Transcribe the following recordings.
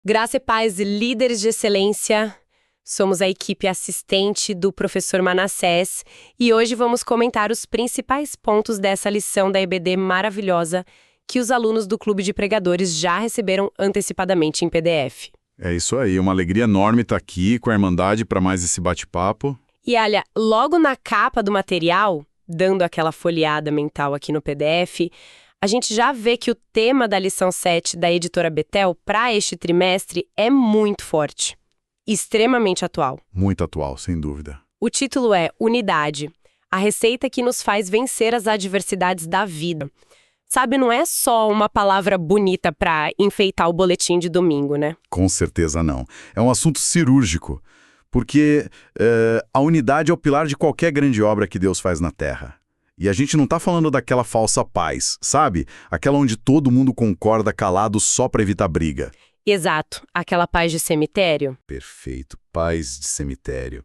Graça e paz, líderes de excelência. Somos a equipe assistente do professor Manassés e hoje vamos comentar os principais pontos dessa lição da EBD maravilhosa que os alunos do Clube de Pregadores já receberam antecipadamente em PDF. É isso aí, uma alegria enorme estar aqui com a Irmandade para mais esse bate-papo. E olha, logo na capa do material, dando aquela folheada mental aqui no PDF, a gente já vê que o tema da lição 7 da editora Betel para este trimestre é muito forte, extremamente atual. Muito atual, sem dúvida. O título é Unidade, a receita que nos faz vencer as adversidades da vida. Sabe, não é só uma palavra bonita para enfeitar o boletim de domingo, né? Com certeza não. É um assunto cirúrgico, porque a unidade é o pilar de qualquer grande obra que Deus faz na Terra. E a gente não está falando daquela falsa paz, sabe? Aquela onde todo mundo concorda calado só para evitar briga. Exato, aquela paz de cemitério. Perfeito, paz de cemitério.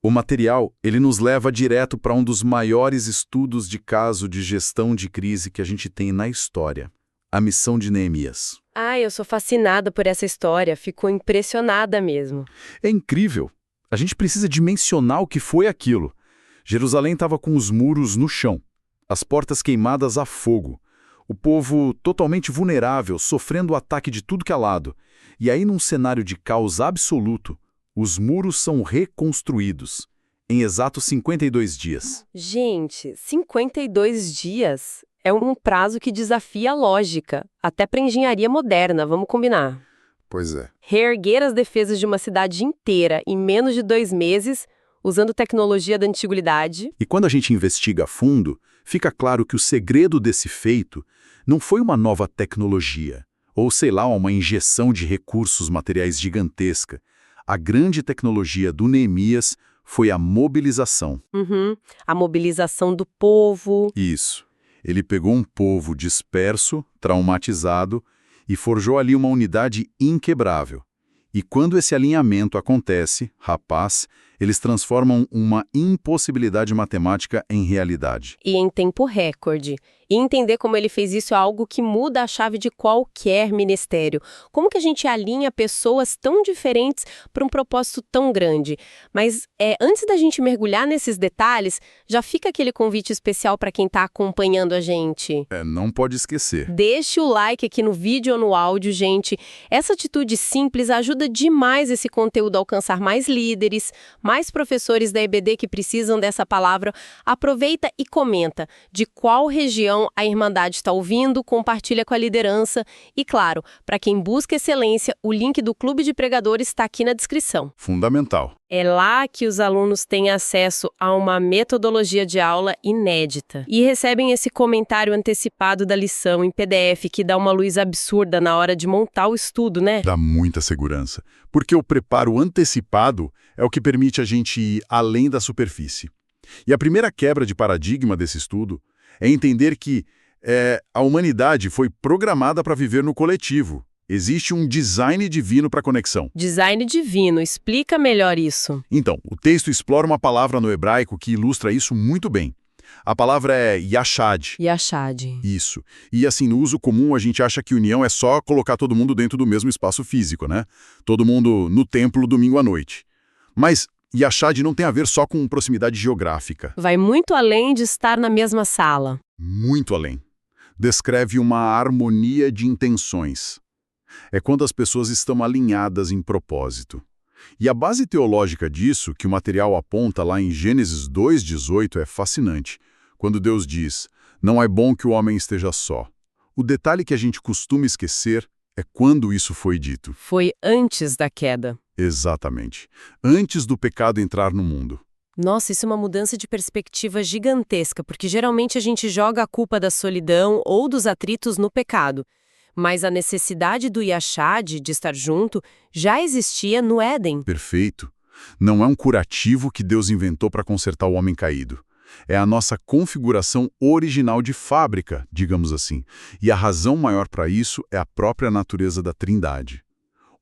O material, ele nos leva direto para um dos maiores estudos de caso de gestão de crise que a gente tem na história, a missão de Neemias. Eu sou fascinada por essa história, fico impressionada mesmo. É incrível. A gente precisa dimensionar o que foi aquilo. Jerusalém estava com os muros no chão, as portas queimadas a fogo, o povo totalmente vulnerável, sofrendo o ataque de tudo que é lado. E aí, num cenário de caos absoluto, os muros são reconstruídos em exatos 52 dias. Gente, 52 dias é um prazo que desafia a lógica, até para engenharia moderna, vamos combinar. Pois é. Reerguer as defesas de uma cidade inteira em menos de 2 meses, usando tecnologia da antiguidade. E quando a gente investiga a fundo, fica claro que o segredo desse feito não foi uma nova tecnologia, ou sei lá, uma injeção de recursos materiais gigantesca. A grande tecnologia do Neemias foi a mobilização. A mobilização do povo. Isso. Ele pegou um povo disperso, traumatizado, e forjou ali uma unidade inquebrável. E quando esse alinhamento acontece, rapaz, eles transformam uma impossibilidade matemática em realidade. E em tempo recorde. E entender como ele fez isso é algo que muda a chave de qualquer ministério. Como que a gente alinha pessoas tão diferentes para um propósito tão grande? Mas antes da gente mergulhar nesses detalhes, já fica aquele convite especial para quem está acompanhando a gente. Não pode esquecer. Deixe o like aqui no vídeo ou no áudio, gente. Essa atitude simples ajuda demais esse conteúdo a alcançar mais líderes, mais professores da EBD que precisam dessa palavra. Aproveita e comenta de qual região a Irmandade está ouvindo, compartilha com a liderança. E claro, para quem busca excelência, o link do Clube de Pregadores está aqui na descrição. Fundamental. É lá que os alunos têm acesso a uma metodologia de aula inédita e recebem esse comentário antecipado da lição em PDF que dá uma luz absurda na hora de montar o estudo, né? Dá muita segurança, porque o preparo antecipado é o que permite a gente ir além da superfície. E a primeira quebra de paradigma desse estudo é entender que a humanidade foi programada para viver no coletivo. Existe um design divino para a conexão. Design divino, explica melhor isso. Então, o texto explora uma palavra no hebraico que ilustra isso muito bem. A palavra é yashad. Yashad. Isso. E assim, no uso comum, a gente acha que união é só colocar todo mundo dentro do mesmo espaço físico, né? Todo mundo no templo domingo à noite. Mas yashad não tem a ver só com proximidade geográfica. Vai muito além de estar na mesma sala. Muito além. Descreve uma harmonia de intenções. É quando as pessoas estão alinhadas em propósito. E a base teológica disso, que o material aponta lá em Gênesis 2:18, é fascinante. Quando Deus diz, não é bom que o homem esteja só. O detalhe que a gente costuma esquecer é quando isso foi dito. Foi antes da queda. Exatamente. Antes do pecado entrar no mundo. Nossa, isso é uma mudança de perspectiva gigantesca, porque geralmente a gente joga a culpa da solidão ou dos atritos no pecado. Mas a necessidade do yashad, de estar junto, já existia no Éden. Perfeito. Não é um curativo que Deus inventou para consertar o homem caído. É a nossa configuração original de fábrica, digamos assim. E a razão maior para isso é a própria natureza da Trindade.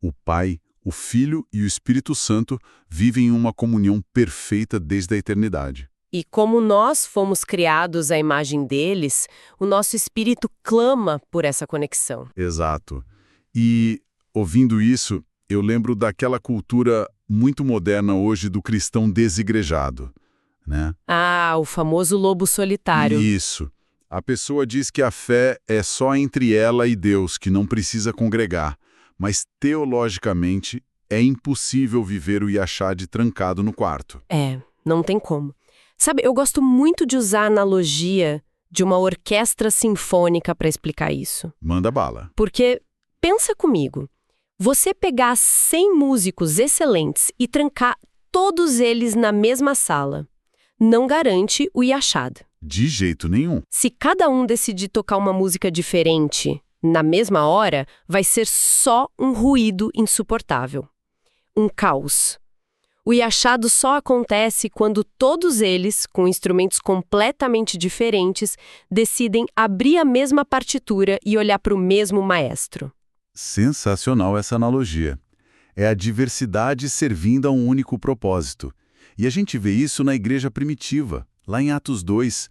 O Pai, o Filho e o Espírito Santo vivem em uma comunhão perfeita desde a eternidade. E como nós fomos criados à imagem deles, o nosso espírito clama por essa conexão. Exato. E ouvindo isso, eu lembro daquela cultura muito moderna hoje do cristão desigrejado, né? Ah, o famoso lobo solitário. Isso. A pessoa diz que a fé é só entre ela e Deus, que não precisa congregar, mas teologicamente é impossível viver o Yachad trancado no quarto. É, não tem como. Sabe, eu gosto muito de usar a analogia de uma orquestra sinfônica para explicar isso. Manda bala. Porque, pensa comigo, você pegar 100 músicos excelentes e trancar todos eles na mesma sala, não garante o Yachad. De jeito nenhum. Se cada um decidir tocar uma música diferente na mesma hora, vai ser só um ruído insuportável. Um caos. O Yachad só acontece quando todos eles, com instrumentos completamente diferentes, decidem abrir a mesma partitura e olhar para o mesmo maestro. Sensacional essa analogia. É a diversidade servindo a um único propósito. E a gente vê isso na igreja primitiva. Lá em Atos 2,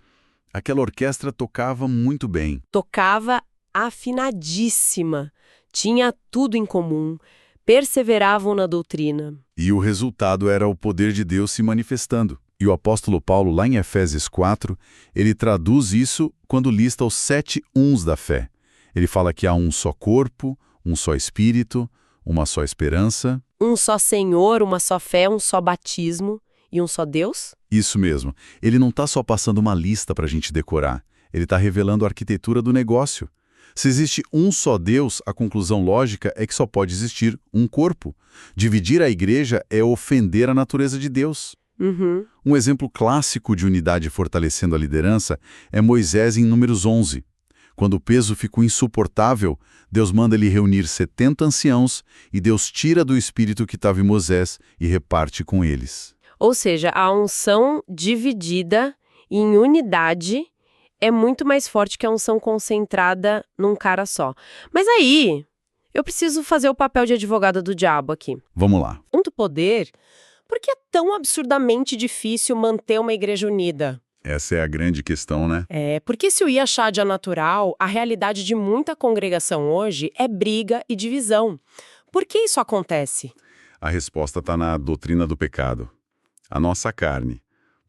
aquela orquestra tocava muito bem. Tocava afinadíssima, tinha tudo em comum, perseveravam na doutrina. E o resultado era o poder de Deus se manifestando. E o apóstolo Paulo, lá em Efésios 4, ele traduz isso quando lista os 7 uns da fé. Ele fala que há um só corpo, um só espírito, uma só esperança. Um só Senhor, uma só fé, um só batismo e um só Deus? Isso mesmo. Ele não está só passando uma lista para a gente decorar. Ele está revelando a arquitetura do negócio. Se existe um só Deus, a conclusão lógica é que só pode existir um corpo. Dividir a igreja é ofender a natureza de Deus. Um exemplo clássico de unidade fortalecendo a liderança é Moisés em Números 11. Quando o peso ficou insuportável, Deus manda ele reunir 70 anciãos e Deus tira do espírito que estava em Moisés e reparte com eles. Ou seja, a unção dividida em unidade é muito mais forte que a unção concentrada num cara só. Mas aí, eu preciso fazer o papel de advogada do diabo aqui. Vamos lá. Tanto poder, por que é tão absurdamente difícil manter uma igreja unida? Essa é a grande questão, né? Porque se o Yachad é natural, a realidade de muita congregação hoje é briga e divisão. Por que isso acontece? A resposta está na doutrina do pecado. A nossa carne.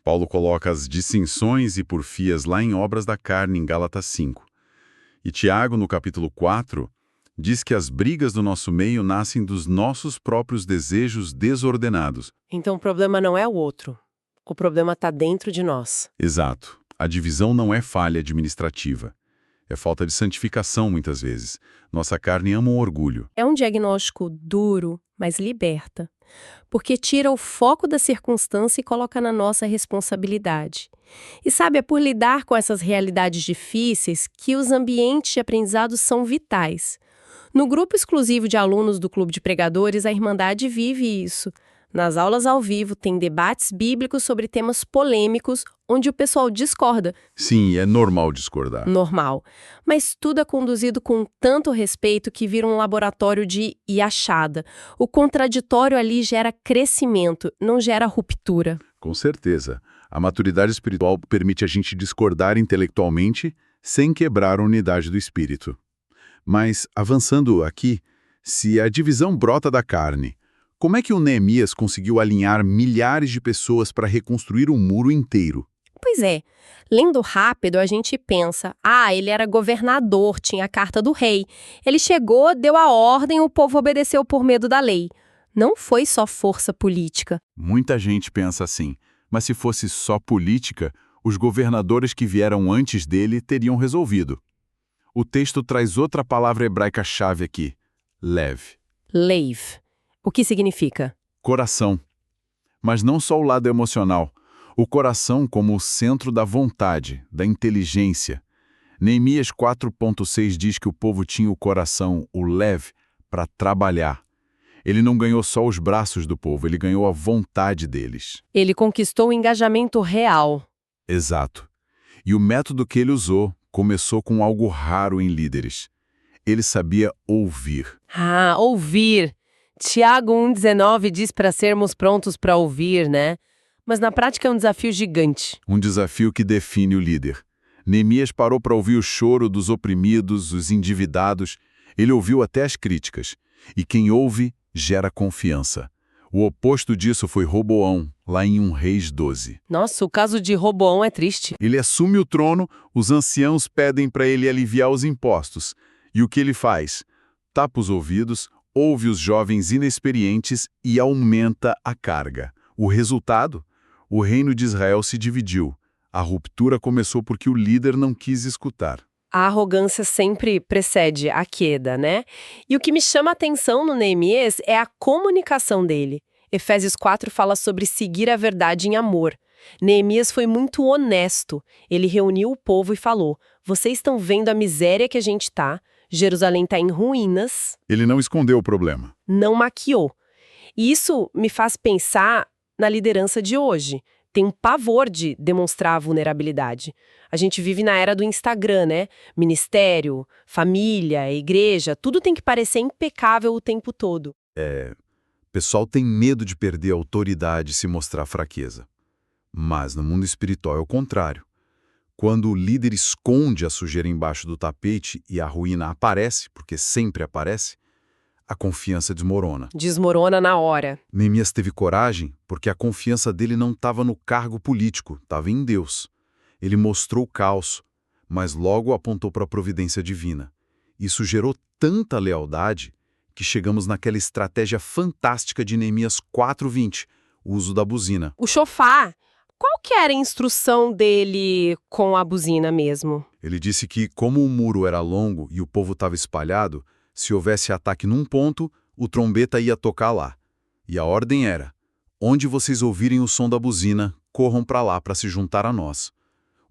Paulo coloca as dissensões e porfias lá em Obras da Carne, em Gálatas 5. E Tiago, no capítulo 4, diz que as brigas do nosso meio nascem dos nossos próprios desejos desordenados. Então o problema não é o outro. O problema está dentro de nós. Exato. A divisão não é falha administrativa. É falta de santificação, muitas vezes. Nossa carne ama o orgulho. É um diagnóstico duro, mas liberta. Porque tira o foco da circunstância e coloca na nossa responsabilidade. E sabe, é por lidar com essas realidades difíceis que os ambientes de aprendizado são vitais. No grupo exclusivo de alunos do Clube de Pregadores, a Irmandade vive isso. Nas aulas ao vivo, tem debates bíblicos sobre temas polêmicos, onde o pessoal discorda. Sim, é normal discordar. Normal. Mas tudo é conduzido com tanto respeito que vira um laboratório de Yachad. O contraditório ali gera crescimento, não gera ruptura. Com certeza. A maturidade espiritual permite a gente discordar intelectualmente sem quebrar a unidade do espírito. Mas, avançando aqui, se a divisão brota da carne, como é que o Neemias conseguiu alinhar milhares de pessoas para reconstruir um muro inteiro? Pois é, lendo rápido a gente pensa, ele era governador, tinha a carta do rei. Ele chegou, deu a ordem, o povo obedeceu por medo da lei. Não foi só força política. Muita gente pensa assim, mas se fosse só política, os governadores que vieram antes dele teriam resolvido. O texto traz outra palavra hebraica-chave aqui, lev. Leiv. O que significa? Coração. Mas não só o lado emocional. O coração como o centro da vontade, da inteligência. Neemias 4.6 diz que o povo tinha o coração, o lev, para trabalhar. Ele não ganhou só os braços do povo, ele ganhou a vontade deles. Ele conquistou o engajamento real. Exato. E o método que ele usou começou com algo raro em líderes. Ele sabia ouvir. Ouvir. Tiago 1,19 diz para sermos prontos para ouvir, né? Mas na prática é um desafio gigante. Um desafio que define o líder. Neemias parou para ouvir o choro dos oprimidos, os endividados. Ele ouviu até as críticas. E quem ouve, gera confiança. O oposto disso foi Roboão, lá em 1 Reis 12. Nossa, o caso de Roboão é triste. Ele assume o trono, os anciãos pedem para ele aliviar os impostos. E o que ele faz? Tapa os ouvidos, ouve os jovens inexperientes e aumenta a carga. O resultado? O reino de Israel se dividiu. A ruptura começou porque o líder não quis escutar. A arrogância sempre precede a queda, né? E o que me chama a atenção no Neemias é a comunicação dele. Efésios 4 fala sobre seguir a verdade em amor. Neemias foi muito honesto. Ele reuniu o povo e falou: vocês estão vendo a miséria que a gente tá, Jerusalém está em ruínas. Ele não escondeu o problema. Não maquiou. E isso me faz pensar na liderança de hoje. Tem um pavor de demonstrar a vulnerabilidade. A gente vive na era do Instagram, né? Ministério, família, igreja, tudo tem que parecer impecável o tempo todo. O pessoal tem medo de perder a autoridade e se mostrar fraqueza. Mas no mundo espiritual é o contrário. Quando o líder esconde a sujeira embaixo do tapete e a ruína aparece, porque sempre aparece, a confiança desmorona. Desmorona na hora. Neemias teve coragem porque a confiança dele não estava no cargo político, estava em Deus. Ele mostrou o caos, mas logo apontou para a providência divina. Isso gerou tanta lealdade que chegamos naquela estratégia fantástica de Neemias 4:20, o uso da buzina. O chofar. Qual que era a instrução dele com a buzina mesmo? Ele disse que, como o muro era longo e o povo estava espalhado, se houvesse ataque num ponto, o trombeta ia tocar lá. E a ordem era: onde vocês ouvirem o som da buzina, corram para lá para se juntar a nós.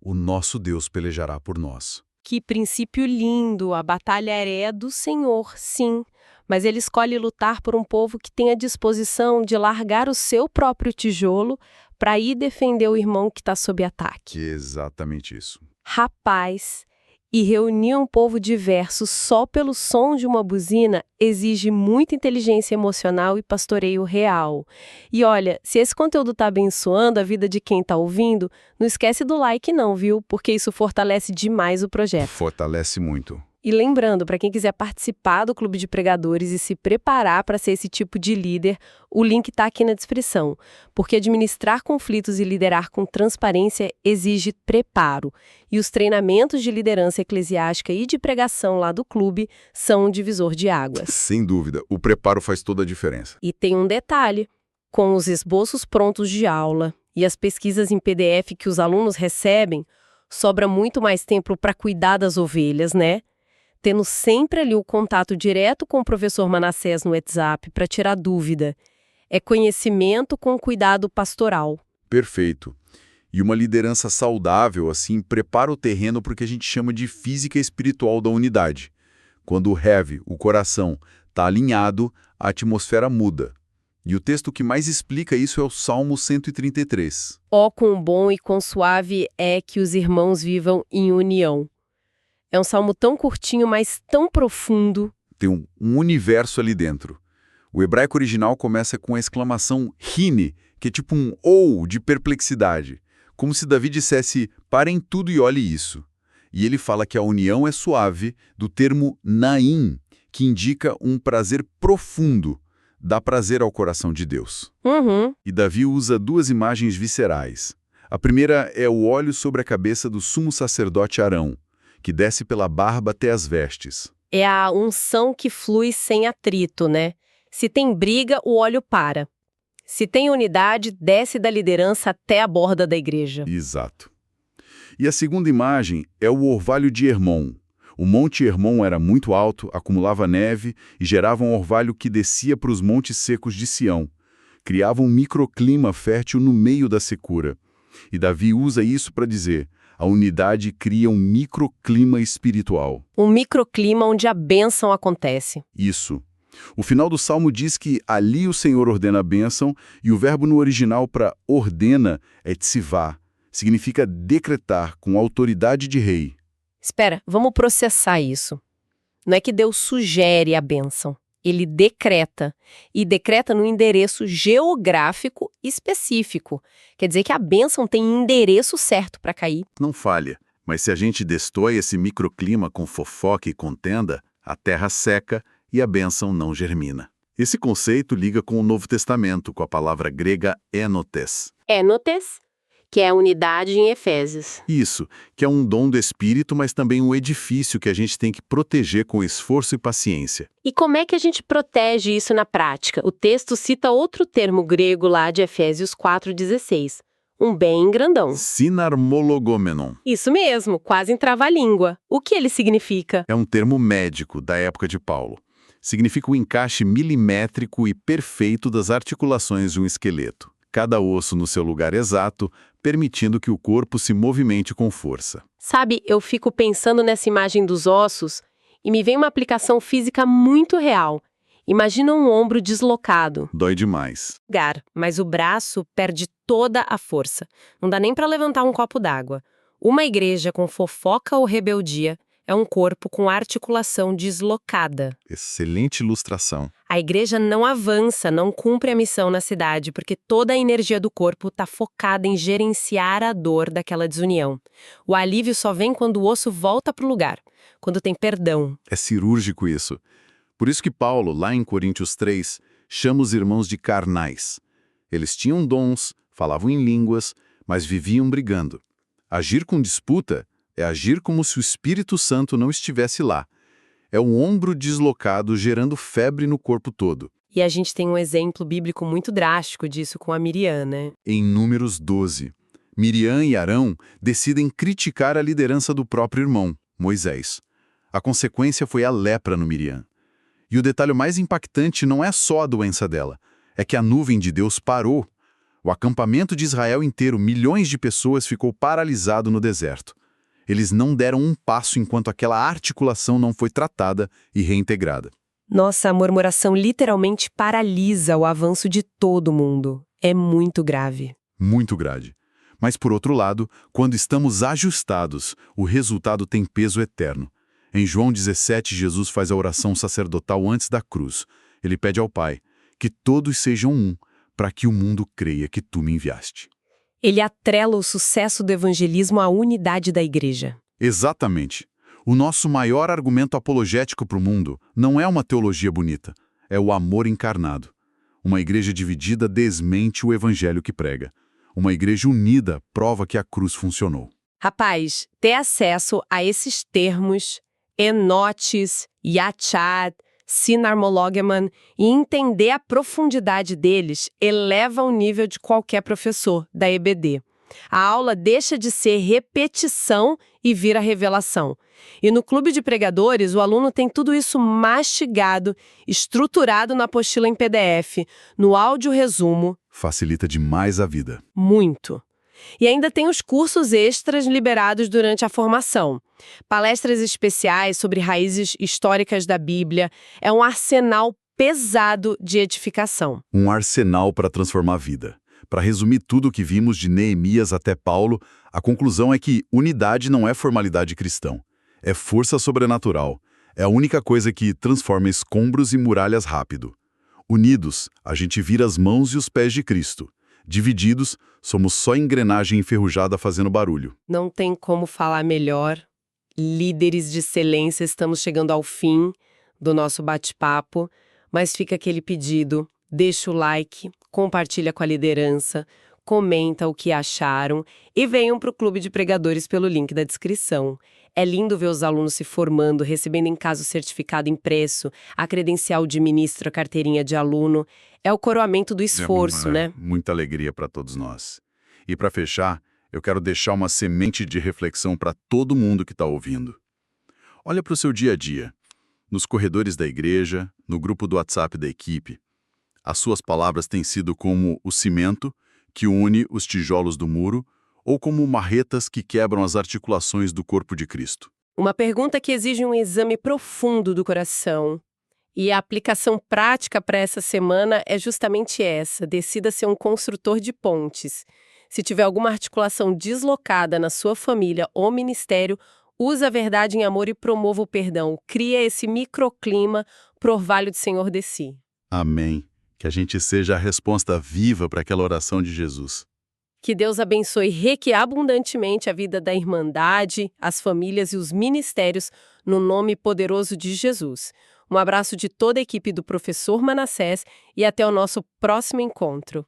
O nosso Deus pelejará por nós. Que princípio lindo! A batalha é do Senhor, sim. Mas ele escolhe lutar por um povo que tem a disposição de largar o seu próprio tijolo para ir defender o irmão que está sob ataque. Exatamente isso. Rapaz, e reunir um povo diverso só pelo som de uma buzina exige muita inteligência emocional e pastoreio real. E olha, se esse conteúdo está abençoando a vida de quem está ouvindo, não esquece do like não, viu? Porque isso fortalece demais o projeto. Fortalece muito. E lembrando, para quem quiser participar do Clube de Pregadores e se preparar para ser esse tipo de líder, o link está aqui na descrição. Porque administrar conflitos e liderar com transparência exige preparo. E os treinamentos de liderança eclesiástica e de pregação lá do clube são um divisor de águas. Sem dúvida, o preparo faz toda a diferença. E tem um detalhe: com os esboços prontos de aula e as pesquisas em PDF que os alunos recebem, sobra muito mais tempo para cuidar das ovelhas, né? Tendo sempre ali o contato direto com o professor Manassés no WhatsApp para tirar dúvida. É conhecimento com cuidado pastoral. Perfeito. E uma liderança saudável, assim, prepara o terreno para o que a gente chama de física espiritual da unidade. Quando o heavy, o coração, está alinhado, a atmosfera muda. E o texto que mais explica isso é o Salmo 133. Ó, quão bom e quão suave é que os irmãos vivam em união. É um salmo tão curtinho, mas tão profundo. Tem um universo ali dentro. O hebraico original começa com a exclamação hine, que é tipo um ou de perplexidade. Como se Davi dissesse: parem tudo e olhe isso. E ele fala que a união é suave, do termo naim, que indica um prazer profundo. Dá prazer ao coração de Deus. E Davi usa duas imagens viscerais. A primeira é o óleo sobre a cabeça do sumo sacerdote Arão, que desce pela barba até as vestes. É a unção que flui sem atrito, né? Se tem briga, o óleo para. Se tem unidade, desce da liderança até a borda da igreja. Exato. E a segunda imagem é o orvalho de Hermon. O Monte Hermon era muito alto, acumulava neve e gerava um orvalho que descia para os montes secos de Sião. Criava um microclima fértil no meio da secura. E Davi usa isso para dizer: a unidade cria um microclima espiritual. Um microclima onde a bênção acontece. Isso. O final do Salmo diz que ali o Senhor ordena a bênção, e o verbo no original para ordena é tsivá. Significa decretar com autoridade de rei. Espera, vamos processar isso. Não é que Deus sugere a bênção. Ele decreta. E decreta no endereço geográfico específico. Quer dizer que a bênção tem endereço certo para cair. Não falha, mas se a gente destrói esse microclima com fofoca e contenda, a terra seca e a bênção não germina. Esse conceito liga com o Novo Testamento, com a palavra grega enotes. Enotes, que é a unidade em Efésios. Isso, que é um dom do Espírito, mas também um edifício que a gente tem que proteger com esforço e paciência. E como é que a gente protege isso na prática? O texto cita outro termo grego lá de Efésios 4,16. Um bem grandão. Sinarmologomenon. Isso mesmo, quase em trava-língua. O que ele significa? É um termo médico da época de Paulo. Significa o encaixe milimétrico e perfeito das articulações de um esqueleto. Cada osso no seu lugar exato, permitindo que o corpo se movimente com força. Sabe, eu fico pensando nessa imagem dos ossos e me vem uma aplicação física muito real. Imagina um ombro deslocado. Dói demais. Mas o braço perde toda a força. Não dá nem para levantar um copo d'água. Uma igreja com fofoca ou rebeldia é um corpo com articulação deslocada. Excelente ilustração. A igreja não avança, não cumpre a missão na cidade, porque toda a energia do corpo está focada em gerenciar a dor daquela desunião. O alívio só vem quando o osso volta para o lugar, quando tem perdão. É cirúrgico isso. Por isso que Paulo, lá em Coríntios 3, chama os irmãos de carnais. Eles tinham dons, falavam em línguas, mas viviam brigando. Agir com disputa é agir como se o Espírito Santo não estivesse lá. É um ombro deslocado gerando febre no corpo todo. E a gente tem um exemplo bíblico muito drástico disso com a Miriam, né? Em Números 12, Miriam e Arão decidem criticar a liderança do próprio irmão, Moisés. A consequência foi a lepra no Miriam. E o detalhe mais impactante não é só a doença dela, é que a nuvem de Deus parou. O acampamento de Israel inteiro, milhões de pessoas, ficou paralisado no deserto. Eles não deram um passo enquanto aquela articulação não foi tratada e reintegrada. Nossa, a murmuração literalmente paralisa o avanço de todo mundo. É muito grave. Muito grave. Mas, por outro lado, quando estamos ajustados, o resultado tem peso eterno. Em João 17, Jesus faz a oração sacerdotal antes da cruz. Ele pede ao Pai que todos sejam um, para que o mundo creia que tu me enviaste. Ele atrela o sucesso do evangelismo à unidade da igreja. Exatamente. O nosso maior argumento apologético para o mundo não é uma teologia bonita, é o amor encarnado. Uma igreja dividida desmente o evangelho que prega. Uma igreja unida prova que a cruz funcionou. Rapaz, ter acesso a esses termos, enotes, yachad, sinarmologeman, e entender a profundidade deles eleva o nível de qualquer professor da EBD. A aula deixa de ser repetição e vira revelação. E no Clube de Pregadores, o aluno tem tudo isso mastigado, estruturado na apostila em PDF, no áudio resumo. Facilita demais a vida. Muito. E ainda tem os cursos extras liberados durante a formação. Palestras especiais sobre raízes históricas da Bíblia. É um arsenal pesado de edificação. Um arsenal para transformar a vida. Para resumir tudo o que vimos de Neemias até Paulo, a conclusão é que unidade não é formalidade cristã. É força sobrenatural. É a única coisa que transforma escombros e muralhas rápido. Unidos, a gente vira as mãos e os pés de Cristo. Divididos, somos só engrenagem enferrujada fazendo barulho. Não tem como falar melhor. Líderes de excelência, estamos chegando ao fim do nosso bate-papo, mas fica aquele pedido, deixa o like, compartilha com a liderança, comenta o que acharam e venham para o Clube de Pregadores pelo link da descrição. É lindo ver os alunos se formando, recebendo em casa o certificado impresso, a credencial de ministro, a carteirinha de aluno. É o coroamento do esforço, né? Muita alegria para todos nós. E para fechar, eu quero deixar uma semente de reflexão para todo mundo que está ouvindo. Olha para o seu dia a dia, nos corredores da igreja, no grupo do WhatsApp da equipe. As suas palavras têm sido como o cimento que une os tijolos do muro ou como marretas que quebram as articulações do corpo de Cristo. Uma pergunta que exige um exame profundo do coração. E a aplicação prática para essa semana é justamente essa: decida ser um construtor de pontes. Se tiver alguma articulação deslocada na sua família ou ministério, use a verdade em amor e promova o perdão. Cria esse microclima pro orvalho do Senhor de si. Amém. Que a gente seja a resposta viva para aquela oração de Jesus. Que Deus abençoe abundantemente a vida da Irmandade, as famílias e os ministérios, no nome poderoso de Jesus. Um abraço de toda a equipe do Professor Manassés e até o nosso próximo encontro.